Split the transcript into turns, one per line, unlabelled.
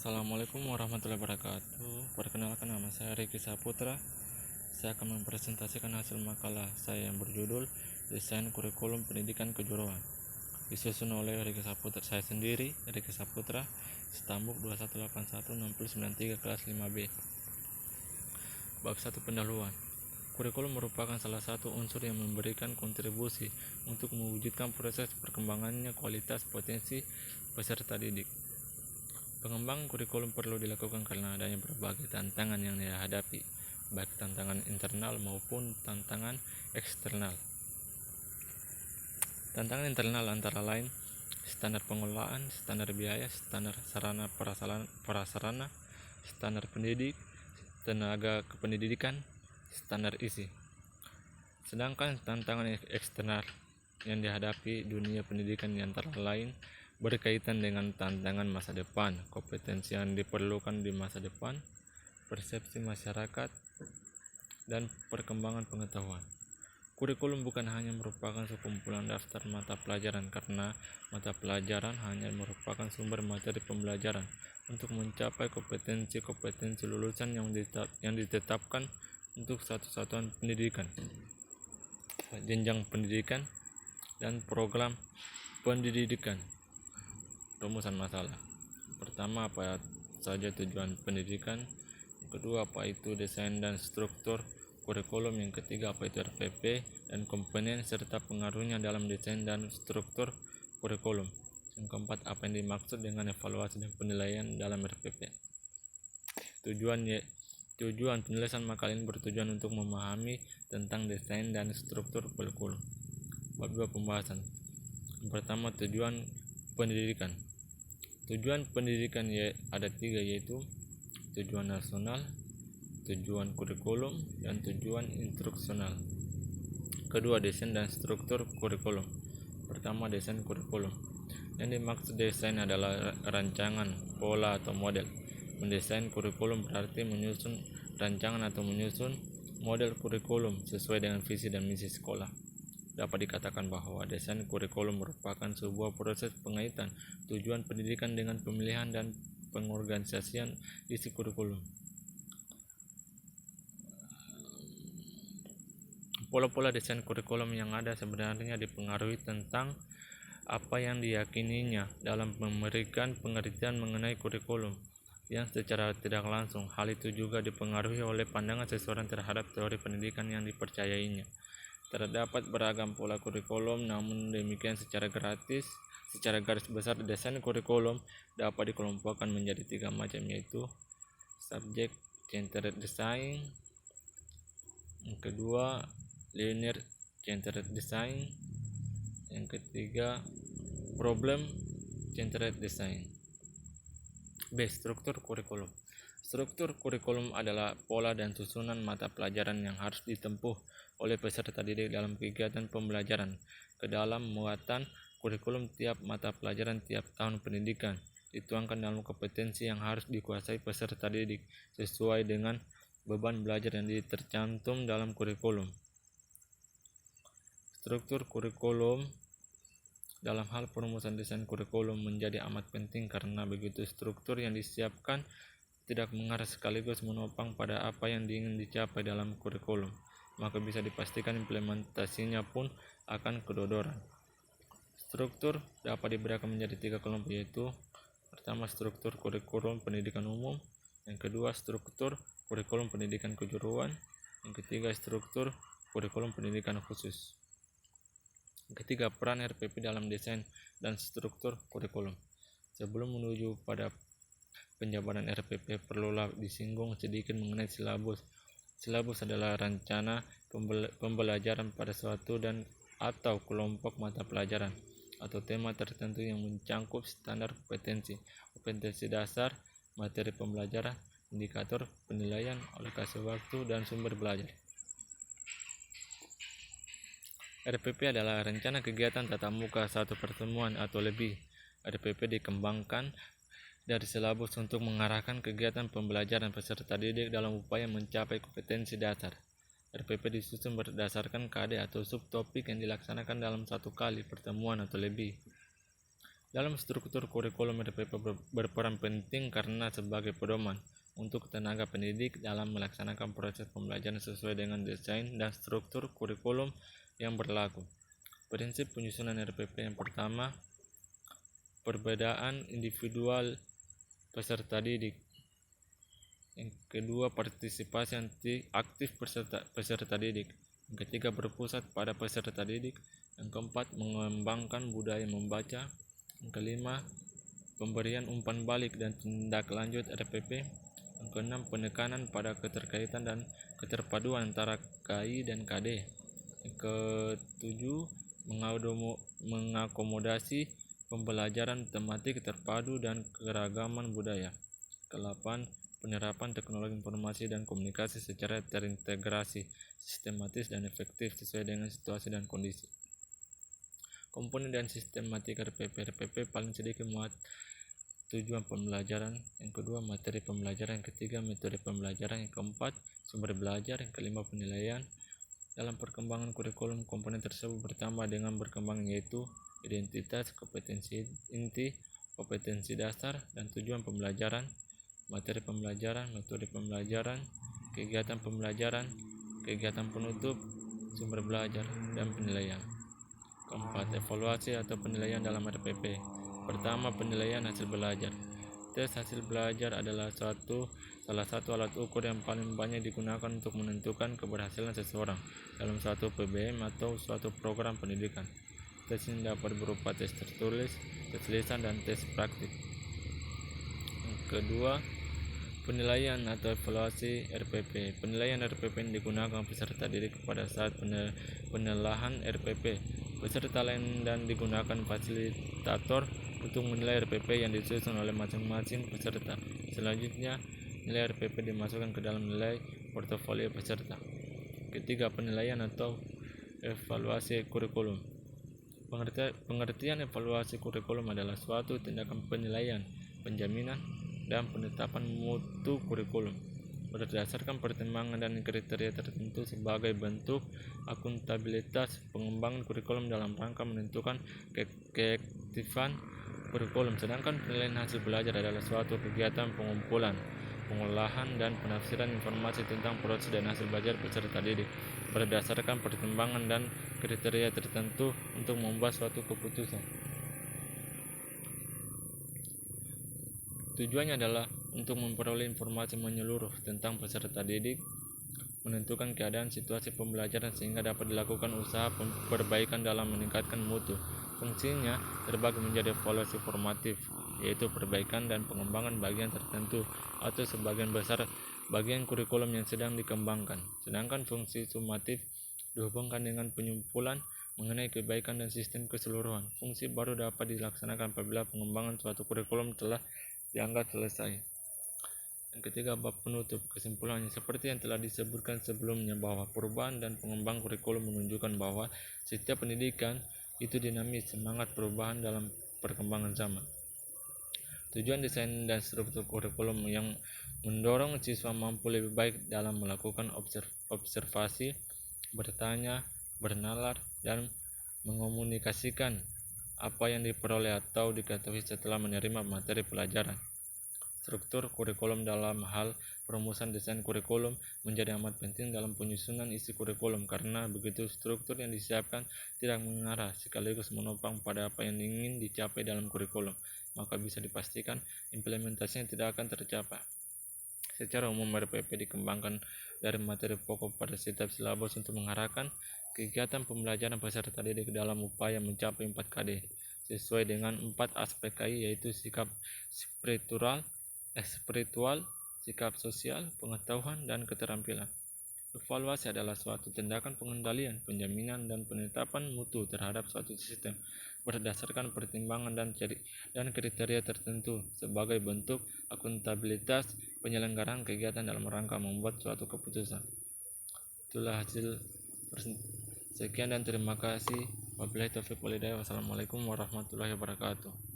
Assalamualaikum warahmatullahi wabarakatuh. Perkenalkan, nama saya Riki Saputra. Saya akan mempresentasikan hasil makalah saya yang berjudul Desain Kurikulum Pendidikan Kejuruan, disusun oleh Riki Saputra, saya sendiri, Riki Saputra, Stambuk 21816093 kelas 5B. Bab 1, pendahuluan. Kurikulum merupakan salah satu unsur yang memberikan kontribusi untuk mewujudkan proses perkembangannya kualitas potensi peserta didik. Pengembangan kurikulum perlu dilakukan karena adanya berbagai tantangan yang dihadapi, baik tantangan internal maupun tantangan eksternal. Tantangan internal antara lain standar pengelolaan, standar biaya, standar sarana prasarana, standar pendidik, tenaga kependidikan, standar isi. Sedangkan tantangan eksternal yang dihadapi dunia pendidikan antara lain berkaitan dengan tantangan masa depan, kompetensi yang diperlukan di masa depan, persepsi masyarakat, dan perkembangan pengetahuan. Kurikulum bukan hanya merupakan sekumpulan daftar mata pelajaran, karena mata pelajaran hanya merupakan sumber materi pembelajaran untuk mencapai kompetensi lulusan yang ditetapkan untuk satu satuan pendidikan, jenjang pendidikan, dan program pendidikan. Rumusan masalah. Pertama, apa saja tujuan pendidikan? Kedua, apa itu desain dan struktur kurikulum? Yang ketiga, apa itu RPP dan komponen serta pengaruhnya dalam desain dan struktur kurikulum? Yang keempat, apa yang dimaksud dengan evaluasi dan penilaian dalam RPP? Tujuan penulisan makalah ini bertujuan untuk memahami tentang desain dan struktur kurikulum. Bab 2, pembahasan. Yang pertama, tujuan pendidikan. Tujuan pendidikan ada 3, yaitu tujuan nasional, tujuan kurikulum, dan tujuan instruksional. Kedua, desain dan struktur kurikulum. Pertama, desain kurikulum. Yang dimaksud desain adalah rancangan, pola, atau model. Mendesain kurikulum berarti menyusun rancangan atau menyusun model kurikulum sesuai dengan visi dan misi sekolah. Dapat dikatakan bahwa desain kurikulum merupakan sebuah proses pengaitan tujuan pendidikan dengan pemilihan dan pengorganisasian isi kurikulum. Pola-pola desain kurikulum yang ada sebenarnya dipengaruhi tentang apa yang diyakininya dalam memberikan pengertian mengenai kurikulum yang secara tidak langsung. Hal itu juga dipengaruhi oleh pandangan seseorang terhadap teori pendidikan yang dipercayainya. Terdapat beragam pola kurikulum, namun demikian secara garis besar desain kurikulum dapat dikelompokkan menjadi 3 macam, yaitu subject centered design, yang kedua linear centered design, yang ketiga problem centered design. B. Struktur kurikulum. Struktur kurikulum adalah pola dan susunan mata pelajaran yang harus ditempuh oleh peserta didik dalam kegiatan pembelajaran. Ke dalam muatan kurikulum tiap mata pelajaran tiap tahun pendidikan dituangkan dalam kompetensi yang harus dikuasai peserta didik sesuai dengan beban belajar yang tercantum dalam kurikulum. Struktur kurikulum dalam hal perumusan desain kurikulum menjadi amat penting karena begitu struktur yang disiapkan tidak mengarah sekaligus menopang pada apa yang diingin dicapai dalam kurikulum, maka bisa dipastikan implementasinya pun akan kedodoran. Struktur dapat dibedakan menjadi 3 kelompok, yaitu pertama, struktur kurikulum pendidikan umum, yang kedua, struktur kurikulum pendidikan kejuruan, yang ketiga, struktur kurikulum pendidikan khusus. Yang ketiga, peran RPP dalam desain dan struktur kurikulum. Sebelum menuju pada penjabaran RPP, perlulah disinggung sedikit mengenai silabus. Silabus adalah rencana pembelajaran pada suatu dan atau kelompok mata pelajaran atau tema tertentu yang mencangkup standar kompetensi dasar, materi pembelajaran, indikator penilaian, alokasi waktu, dan sumber belajar. RPP adalah rencana kegiatan tatap muka 1 pertemuan atau lebih. RPP dikembangkan dari silabus untuk mengarahkan kegiatan pembelajaran peserta didik dalam upaya mencapai kompetensi dasar. RPP disusun berdasarkan KD atau subtopik yang dilaksanakan dalam 1 kali pertemuan atau lebih. Dalam struktur kurikulum, RPP berperan penting karena sebagai pedoman untuk tenaga pendidik dalam melaksanakan proses pembelajaran sesuai dengan desain dan struktur kurikulum yang berlaku. Prinsip penyusunan RPP yang pertama, perbedaan individual peserta didik. Yang kedua, partisipasi aktif peserta didik. Yang ketiga, berpusat pada peserta didik. Yang keempat, mengembangkan budaya membaca. Yang kelima, pemberian umpan balik dan tindak lanjut RPP. Yang keenam, penekanan pada keterkaitan dan keterpaduan antara KI dan KD. Yang ketujuh, mengakomodasi pembelajaran tematik terpadu dan keragaman budaya. Kedelapan, penerapan teknologi informasi dan komunikasi secara terintegrasi, sistematis dan efektif sesuai dengan situasi dan kondisi. Komponen dan sistematika RPP. RPP paling sedikit muat tujuan pembelajaran, yang kedua materi pembelajaran, yang ketiga metode pembelajaran, yang keempat sumber belajar, yang kelima penilaian. Dalam perkembangan kurikulum, komponen tersebut bertambah dengan berkembang, yaitu identitas, kompetensi inti, kompetensi dasar, dan tujuan pembelajaran, materi pembelajaran, metode pembelajaran, kegiatan pembelajaran, kegiatan penutup, sumber belajar, dan penilaian. Keempat, evaluasi atau penilaian dalam RPP. Pertama, penilaian hasil belajar. Tes hasil belajar adalah salah satu alat ukur yang paling banyak digunakan untuk menentukan keberhasilan seseorang dalam suatu PBM atau suatu program pendidikan. Tes ini dapat berupa tes tertulis, tes lisan, dan tes praktik. Yang kedua, penilaian atau evaluasi RPP. Penilaian RPP yang digunakan peserta didik pada saat penelahan RPP. Peserta lain dan digunakan fasilitator untuk menilai RPP yang disusun oleh masing-masing peserta. Selanjutnya, nilai RPP dimasukkan ke dalam nilai portofolio peserta. Ketiga, penilaian atau evaluasi kurikulum. Pengertian evaluasi kurikulum adalah suatu tindakan penilaian, penjaminan, dan penetapan mutu kurikulum berdasarkan pertimbangan dan kriteria tertentu sebagai bentuk akuntabilitas pengembangan kurikulum dalam rangka menentukan keefektifan kurikulum. Sedangkan penilaian hasil belajar adalah suatu kegiatan pengumpulan, pengolahan, dan penafsiran informasi tentang proses dan hasil belajar peserta didik berdasarkan pertimbangan dan kriteria tertentu untuk membuat suatu keputusan. Tujuannya adalah untuk memperoleh informasi menyeluruh tentang peserta didik, menentukan keadaan situasi pembelajaran sehingga dapat dilakukan usaha perbaikan dalam meningkatkan mutu. Fungsinya terbagi menjadi evaluasi formatif, yaitu perbaikan dan pengembangan bagian tertentu atau sebagian besar bagian kurikulum yang sedang dikembangkan. Sedangkan fungsi sumatif dihubungkan dengan penyumpulan mengenai kebaikan dan sistem keseluruhan. Fungsi baru dapat dilaksanakan apabila pengembangan suatu kurikulum telah dianggap selesai. Yang ketiga, bab penutup. Kesimpulannya seperti yang telah disebutkan sebelumnya bahwa perubahan dan pengembangan kurikulum menunjukkan bahwa setiap pendidikan itu dinamis, semangat perubahan dalam perkembangan zaman. Tujuan desain dan struktur kurikulum yang mendorong siswa mampu lebih baik dalam melakukan observasi, bertanya, bernalar, dan mengomunikasikan apa yang diperoleh atau diketahui setelah menerima materi pelajaran. Struktur kurikulum dalam hal perumusan desain kurikulum menjadi amat penting dalam penyusunan isi kurikulum karena begitu struktur yang disiapkan tidak mengarah sekaligus menopang pada apa yang ingin dicapai dalam kurikulum, maka bisa dipastikan implementasinya tidak akan tercapai. Secara umum, RPP dikembangkan dari materi pokok pada setiap silabus untuk mengarahkan kegiatan pembelajaran peserta didik dalam upaya mencapai 4KD sesuai dengan 4 aspek KI, yaitu sikap spiritual, sikap sosial, pengetahuan, dan keterampilan. Evaluasi adalah suatu tindakan pengendalian, penjaminan, dan penetapan mutu terhadap suatu sistem berdasarkan pertimbangan dan kriteria tertentu sebagai bentuk akuntabilitas penyelenggaraan kegiatan dalam rangka membuat suatu keputusan. Itulah hasil sekian dan terima kasih. Wabillahi taufiq walhidayah. Wassalamualaikum warahmatullahi wabarakatuh.